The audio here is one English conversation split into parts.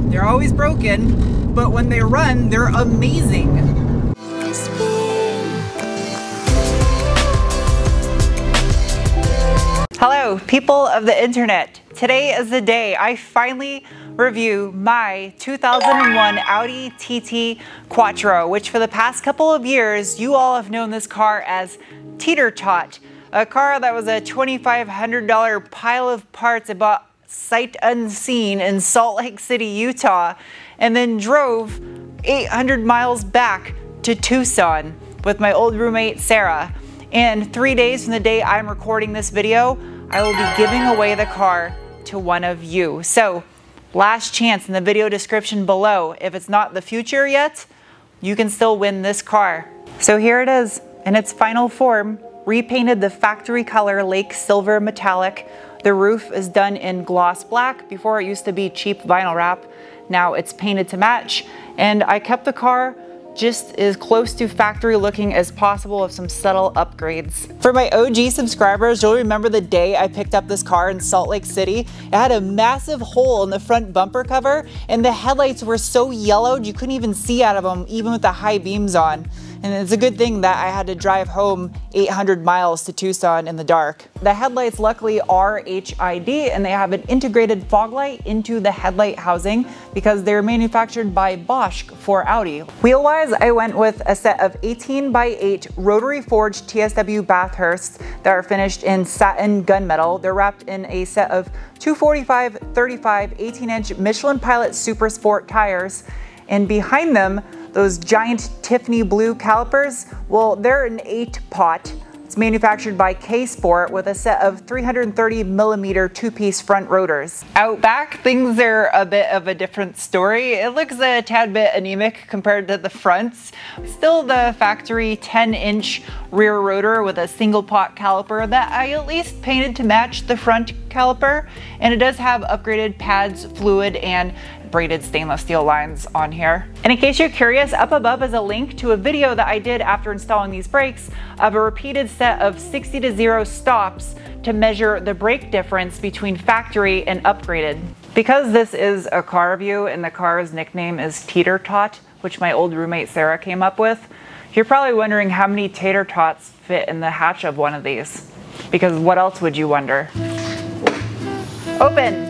They're always broken, but when they run, they're amazing. Hello, people of the internet. Today is the day I finally review my 2001 Audi TT Quattro, which for the past couple of years, you all have known this car as TeeTer ToT, a car that was a $2,500 pile of parts I bought sight unseen in Salt Lake City, Utah, and then drove 800 miles back to Tucson with my old roommate, Sarah. And 3 days from the day I'm recording this video, I will be giving away the car to one of you. So, last chance in the video description below. If it's not the future yet, you can still win this car. So here it is in its final form, repainted the factory color Lake Silver Metallic. The roof is done in gloss black. Before it used to be cheap vinyl wrap. Now it's painted to match. And I kept the car just as close to factory looking as possible with some subtle upgrades. For my OG subscribers, you'll remember the day I picked up this car in Salt Lake City. It had a massive hole in the front bumper cover and the headlights were so yellowed you couldn't even see out of them even with the high beams on. And it's a good thing that I had to drive home 800 miles to Tucson in the dark. The headlights luckily are HID and they have an integrated fog light into the headlight housing because they're manufactured by Bosch for Audi. Wheel-wise, I went with a set of 18x8 rotary forged TSW Bathursts that are finished in satin gunmetal. They're wrapped in a set of 245, 35, 18-inch Michelin Pilot Super Sport tires. And behind them, those giant Tiffany blue calipers, well, they're an 8-pot. It's manufactured by K-Sport with a set of 330mm two-piece front rotors. Out back, things are a bit of a different story. It looks a tad bit anemic compared to the fronts. Still the factory 10-inch rear rotor with a single pot caliper that I at least painted to match the front caliper. And it does have upgraded pads, fluid, and braided stainless steel lines on here. And in case you're curious, up above is a link to a video that I did after installing these brakes of a repeated set of 60 to 0 stops to measure the brake difference between factory and upgraded. Because this is a car review and the car's nickname is TeeTer ToT, which my old roommate Sarah came up with, you're probably wondering how many TeeTer ToTs fit in the hatch of one of these. Because what else would you wonder? Open!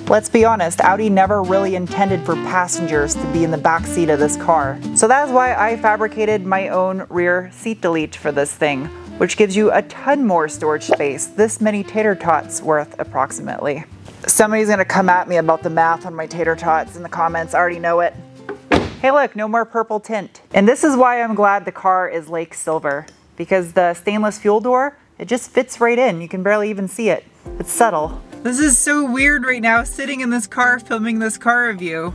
Let's be honest, Audi never really intended for passengers to be in the back seat of this car. So that's why I fabricated my own rear seat delete for this thing, which gives you a ton more storage space, this many TeeTer ToTs worth approximately. Somebody's gonna come at me about the math on my TeeTer ToTs in the comments, I already know it. Hey look, no more purple tint. And this is why I'm glad the car is Lake Silver, because the stainless fuel door, it just fits right in. You can barely even see it. It's subtle. This is so weird right now, sitting in this car filming this car review.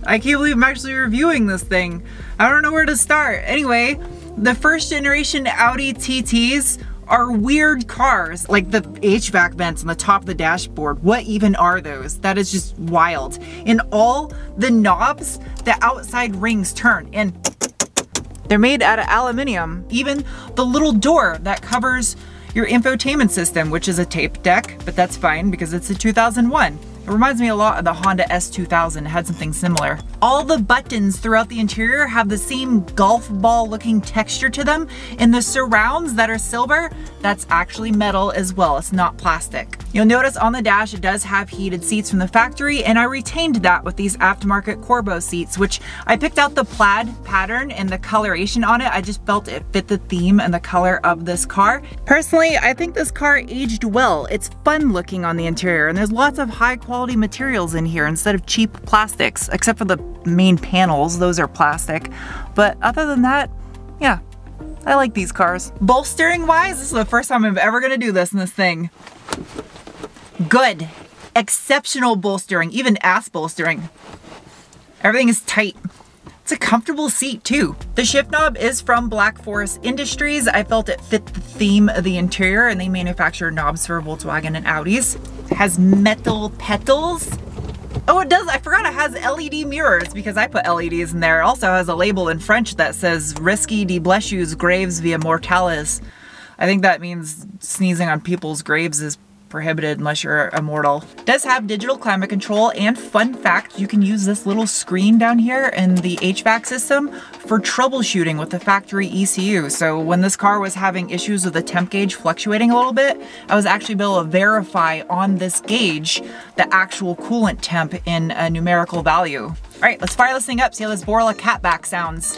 I can't believe I'm actually reviewing this thing. I don't know where to start. Anyway, the first generation Audi TTs are weird cars, like the HVAC vents on the top of the dashboard. What even are those? That is just wild. In all the knobs, the outside rings turn and they're made out of aluminum. Even the little door that covers your infotainment system, which is a tape deck, but that's fine because it's a 2001. It reminds me a lot of the Honda S2000, it had something similar. All the buttons throughout the interior have the same golf ball looking texture to them, and the surrounds that are silver, that's actually metal as well, it's not plastic. You'll notice on the dash it does have heated seats from the factory, and I retained that with these aftermarket Corbeau seats, which I picked out the plaid pattern and the coloration on it. I just felt it fit the theme and the color of this car. Personally, I think this car aged well. It's fun looking on the interior, and there's lots of high quality materials in here instead of cheap plastics, except for the main panels, those are plastic. But other than that, yeah, I like these cars. Bolstering wise, this is the first time I'm ever gonna do this in this thing. Good, exceptional bolstering, even ass bolstering. Everything is tight. It's a comfortable seat too. The shift knob is from Black Forest Industries. I felt it fit the theme of the interior, and they manufacture knobs for Volkswagen and Audis. It has metal petals. Oh, it does, I forgot it has LED mirrors because I put LEDs in there. It also has a label in French that says Risky de Blessures Graves via Mortales. I think that means sneezing on people's graves is prohibited unless you're immortal. It does have digital climate control, and fun fact, you can use this little screen down here in the HVAC system for troubleshooting with the factory ECU. So when this car was having issues with the temp gauge fluctuating a little bit, I was actually able to verify on this gauge the actual coolant temp in a numerical value. All right, let's fire this thing up, see how this Borla catback sounds.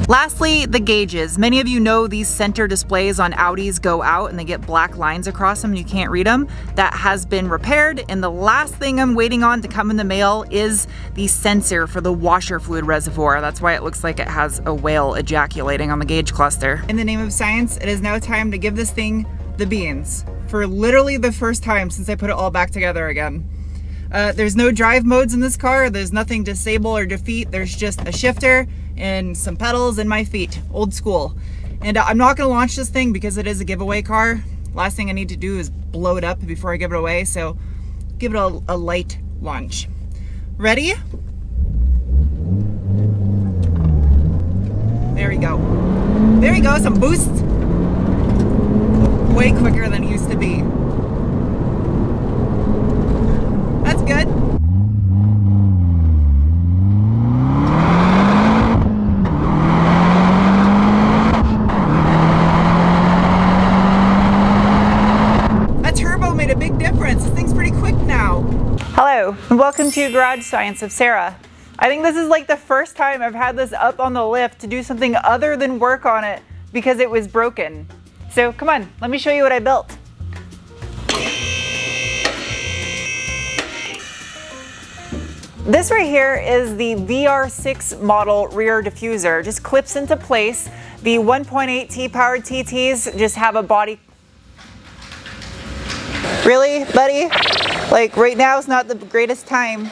Lastly, the gauges. Many of you know these center displays on Audis go out and they get black lines across them and you can't read them. That has been repaired, and the last thing I'm waiting on to come in the mail is the sensor for the washer fluid reservoir. That's why it looks like it has a whale ejaculating on the gauge cluster. In the name of science, it is now time to give this thing the beans for literally the first time since I put it all back together again. There's no drive modes in this car. There's nothing disable or defeat. There's just a shifter and some pedals and my feet, old school. And I'm not gonna launch this thing because it is a giveaway car. Last thing I need to do is blow it up before I give it away, so give it a light launch. Ready? There we go. There we go, some boost. Way quicker than it used to be. That's good. Made a big difference. This thing's pretty quick now. Hello, and welcome to Garage Science of Sarah. I think this is like the first time I've had this up on the lift to do something other than work on it because it was broken. So come on, let me show you what I built. This right here is the VR6 model rear diffuser. Just clips into place. The 1.8T powered TTs just have a body. Really, buddy? Like, right now is not the greatest time.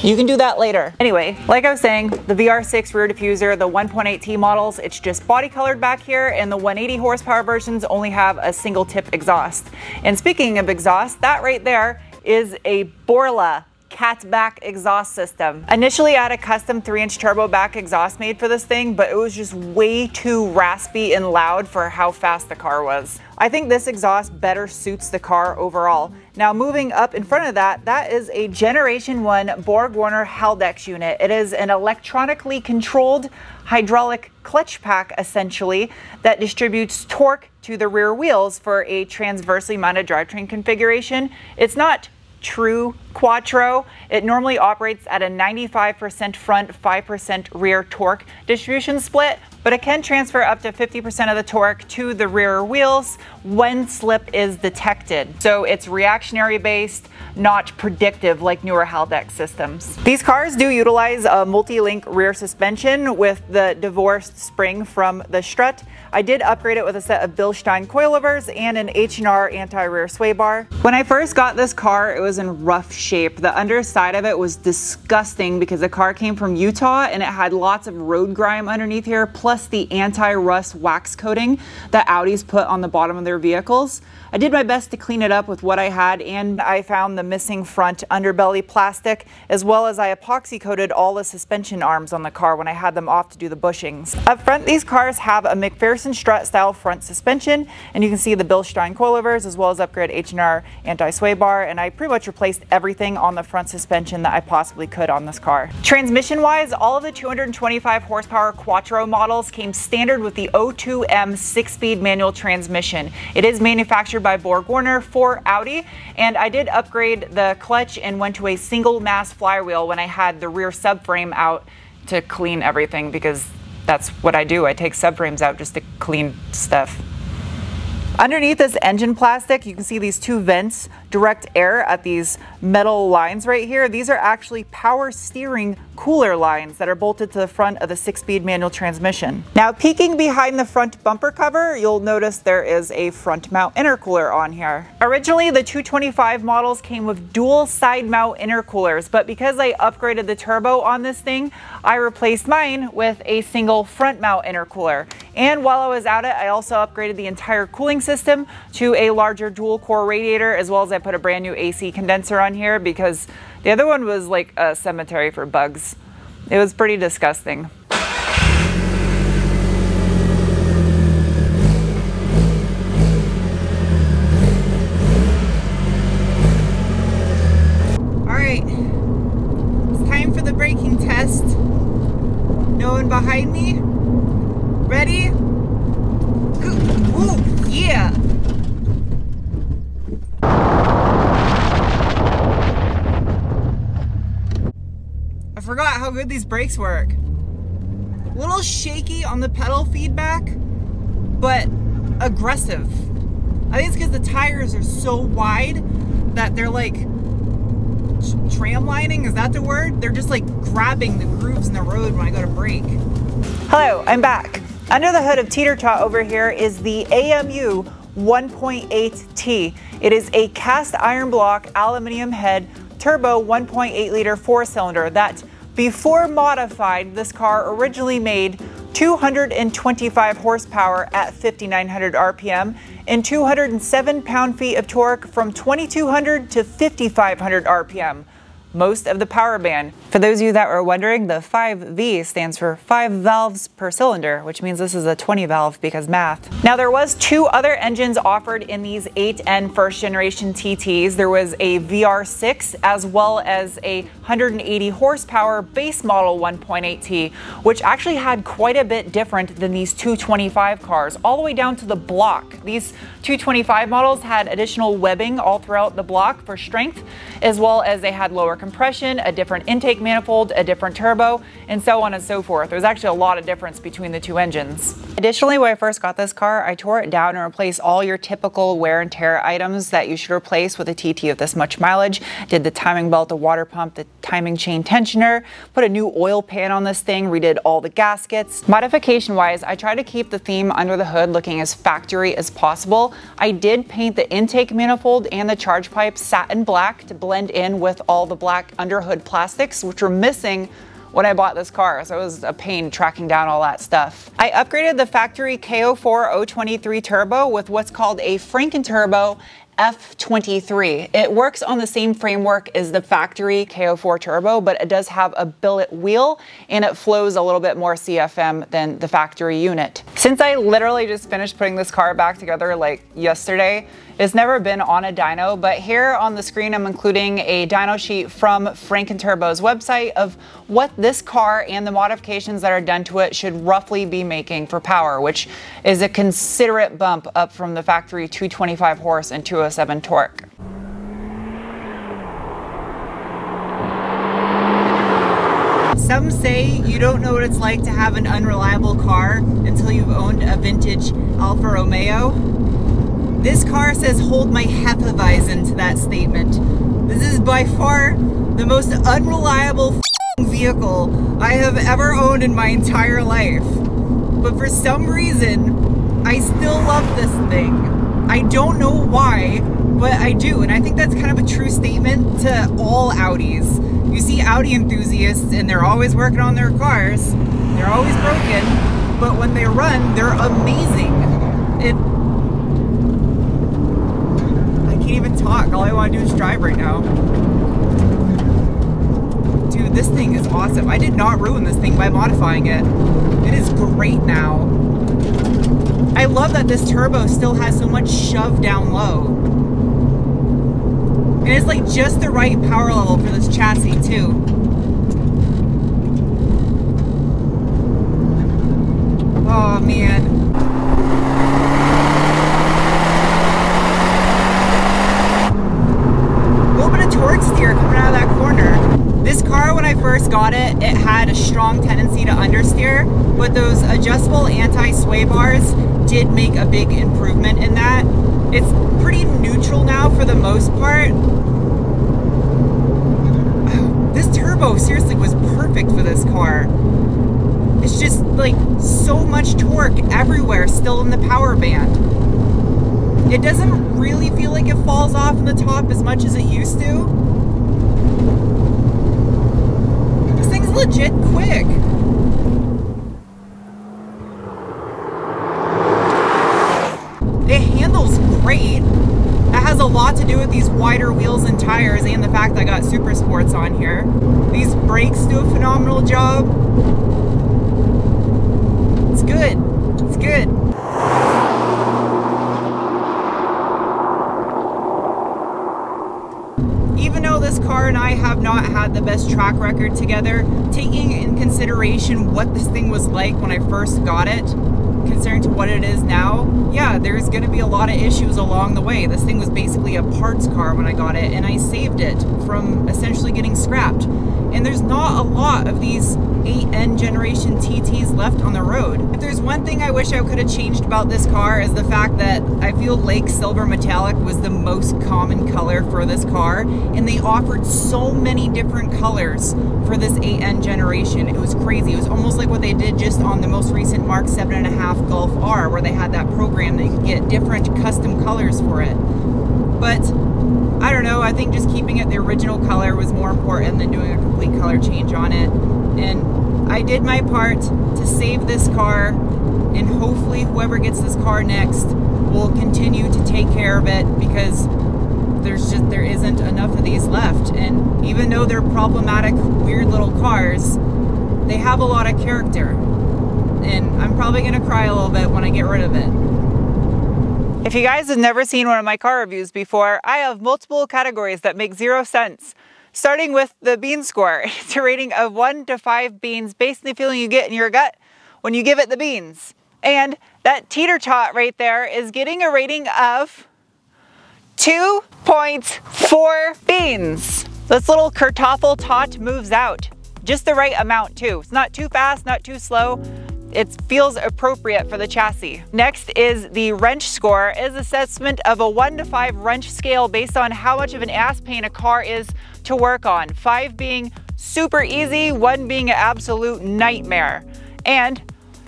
You can do that later. Anyway, like I was saying, the VR6 rear diffuser, the 1.8T models, it's just body colored back here, and the 180 horsepower versions only have a single tip exhaust. And speaking of exhaust, that right there is a Borla catback exhaust system. Initially I had a custom 3-inch turbo back exhaust made for this thing, but it was just way too raspy and loud for how fast the car was. I think this exhaust better suits the car overall. Now moving up in front of that, that is a Generation 1 Borg-Warner Haldex unit. It is an electronically controlled hydraulic clutch pack essentially that distributes torque to the rear wheels for a transversely mounted drivetrain configuration. It's not true Quattro. It normally operates at a 95% front, 5% rear torque distribution split, but it can transfer up to 50% of the torque to the rear wheels when slip is detected. So it's reactionary based, not predictive like newer Haldex systems. These cars do utilize a multi-link rear suspension with the divorced spring from the strut. I did upgrade it with a set of Bilstein coilovers and an H&R anti-rear sway bar. When I first got this car, it was in rough shape. The underside of it was disgusting because the car came from Utah and it had lots of road grime underneath here, plus the anti-rust wax coating that Audis put on the bottom of their vehicles. I did my best to clean it up with what I had, and I found the missing front underbelly plastic, as well as I epoxy coated all the suspension arms on the car when I had them off to do the bushings. Up front, these cars have a McPherson strut style front suspension, and you can see the Bilstein coilovers as well as upgrade H&R anti-sway bar, and I pretty much replaced everything on the front suspension that I possibly could on this car. Transmission wise, all of the 225 horsepower Quattro models came standard with the O2M 6-speed manual transmission. It is manufactured by Borg-Warner for Audi, and I did upgrade the clutch and went to a single mass flywheel when I had the rear subframe out to clean everything, because that's what I do. I take subframes out just to clean stuff. Underneath this engine plastic, you can see these two vents direct air at these metal lines right here. These are actually power steering cooler lines that are bolted to the front of the 6-speed manual transmission. Now, peeking behind the front bumper cover, you'll notice there is a front mount intercooler on here. Originally, the 225 models came with dual side mount intercoolers, but because I upgraded the turbo on this thing, I replaced mine with a single front mount intercooler. And while I was at it, I also upgraded the entire cooling system to a larger dual core radiator, as well as I put a brand new AC condenser on here because the other one was like a cemetery for bugs. It was pretty disgusting. Alright, it's time for the braking test. No one behind me? Ready? Ooh, yeah! I forgot how good these brakes work. A little shaky on the pedal feedback, but aggressive. I think it's because the tires are so wide that they're like tramlining, is that the word? They're just like grabbing the grooves in the road when I go to brake. Hello, I'm back. Under the hood of TeeTer ToT over here is the AMU 1.8T. It is a cast iron block aluminum head turbo 1.8 liter 4-cylinder that, before modified, this car originally made 225 horsepower at 5,900 RPM and 207 pound-feet of torque from 2,200 to 5,500 RPM. Most of the power band. For those of you that were wondering, the 5V stands for 5 valves per cylinder, which means this is a 20 valve because math. Now, there was 2 other engines offered in these 8N first generation TTs. There was a VR6 as well as a 180 horsepower base model 1.8T, which actually had quite a bit different than these 225 cars, all the way down to the block. These 225 models had additional webbing all throughout the block for strength, as well as they had lower compression, a different intake manifold, a different turbo, and so on and so forth. There's actually a lot of difference between the 2 engines. Additionally, when I first got this car, I tore it down and replaced all your typical wear and tear items that you should replace with a TT of this much mileage. Did the timing belt, the water pump, the timing chain tensioner, put a new oil pan on this thing, redid all the gaskets. Modification-wise, I tried to keep the theme under the hood looking as factory as possible. I did paint the intake manifold and the charge pipe satin black to blend in with all the black underhood plastics, which were missing when I bought this car, so it was a pain tracking down all that stuff. I upgraded the factory K04 023 turbo with what's called a Franken-Turbo F23. It works on the same framework as the factory K04 turbo, but it does have a billet wheel and it flows a little bit more CFM than the factory unit. Since I literally just finished putting this car back together like yesterday, it's never been on a dyno, but here on the screen I'm including a dyno sheet from Franken-Turbo's website of what this car and the modifications that are done to it should roughly be making for power, which is a considerate bump up from the factory 225 horse and 207 torque. Some say you don't know what it's like to have an unreliable car until you've owned a vintage Alfa Romeo. This car says hold my Hefeweizen to that statement. This is by far the most unreliable vehicle I have ever owned in my entire life. But for some reason, I still love this thing. I don't know why, but I do. And I think that's kind of a true statement to all Audis. You see Audi enthusiasts and they're always working on their cars. They're always broken, but when they run, they're amazing. I can't even talk. All I want to do is drive right now. Dude, this thing is awesome. I did not ruin this thing by modifying it. It is great now. I love that this turbo still has so much shove down low. And it's like just the right power level for this chassis too. Oh man. Torque steer coming out of that corner. This car, when I first got it, it had a strong tendency to understeer, but those adjustable anti-sway bars did make a big improvement in that. It's pretty neutral now for the most part. turbo seriously was perfect for this car. It's just like so much torque everywhere still in the power band. It doesn't really feel like it falls off in the top as much as it used to. This thing's legit quick. It handles great. That has a lot to do with these wider wheels and tires and the fact that I got Super Sports on here. These brakes do a phenomenal job. It's good. It's good. Even though this car and I have not had the best track record together, taking in consideration what this thing was like when I first got it, considering to what it is now, yeah, there's going to be a lot of issues along the way. This thing was basically a parts car when I got it, and I saved it from essentially getting scrapped. And there's not a lot of these 8N generation TTs left on the road. If there's one thing I wish I could have changed about this car is the fact that I feel Lake Silver Metallic was the most common color for this car, and they offered so many different colors for this 8N generation. It was crazy. It was almost like what they did just on the most recent Mark 7.5 Golf R, where they had that program that you could get different custom colors for it. But I don't know, I think just keeping it the original color was more important than doing a complete color change on it. And I did my part to save this car, and hopefully whoever gets this car next will continue to take care of it, because there isn't enough of these left. And even though they're problematic, weird little cars, they have a lot of character. And I'm probably gonna cry a little bit when I get rid of it. If you guys have never seen one of my car reviews before, I have multiple categories that make 0 sense. Starting with the bean score. It's a rating of 1 to 5 beans based on the feeling you get in your gut when you give it the beans. And that TeeTer ToT right there is getting a rating of 2.4 beans. This little Kartoffel tot moves out. Just the right amount too. It's not too fast, not too slow. It feels appropriate for the chassis. Next is the wrench score, is assessment of a 1 to 5 wrench scale based on how much of an ass pain a car is to work on. 5 being super easy, 1 being an absolute nightmare. And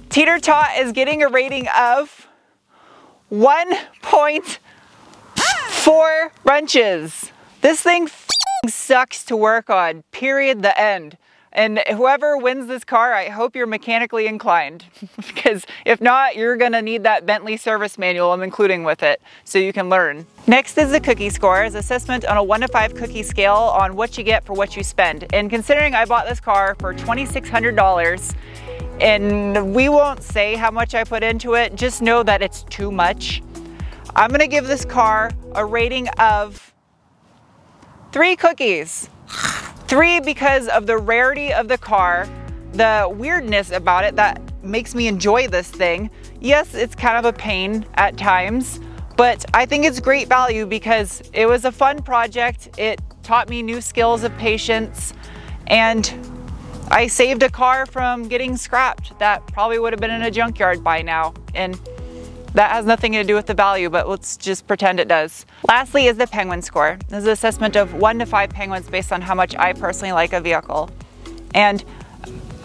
TeeTer ToT is getting a rating of 1.4 wrenches. This thing sucks to work on, period, the end. And whoever wins this car, I hope you're mechanically inclined, because if not, you're gonna need that Bentley service manual I'm including with it so you can learn. Next is the cookie score, is assessment on a 1 to 5 cookie scale on what you get for what you spend. And considering I bought this car for $2,600, and we won't say how much I put into it, just know that it's too much. I'm gonna give this car a rating of 3 cookies. 3 because of the rarity of the car, the weirdness about it that makes me enjoy this thing. Yes, it's kind of a pain at times, but I think it's great value because it was a fun project. It taught me new skills of patience, and I saved a car from getting scrapped that probably would have been in a junkyard by now. And that has nothing to do with the value, but let's just pretend it does. Lastly is the penguin score. This is an assessment of 1 to 5 penguins based on how much I personally like a vehicle. And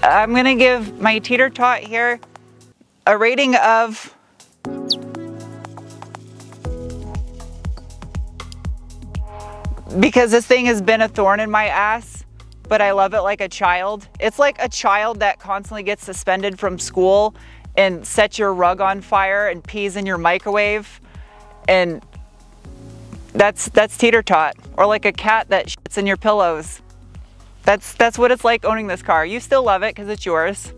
I'm gonna give my TeeTer ToT here a rating of because this thing has been a thorn in my ass, but I love it like a child. It's like a child that constantly gets suspended from school and sets your rug on fire and pees in your microwave, and that's TeeTer ToT. Or like a cat that shits in your pillows. That's what it's like owning this car. You still love it because it's yours.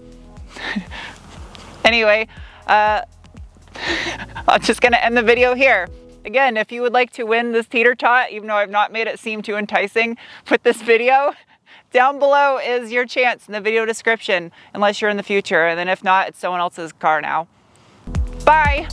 Anyway, I'm just gonna end the video here. Again, if you would like to win this TeeTer ToT, even though I've not made it seem too enticing with this video, down below is your chance in the video description, unless you're in the future, and then if not, it's someone else's car now. Bye!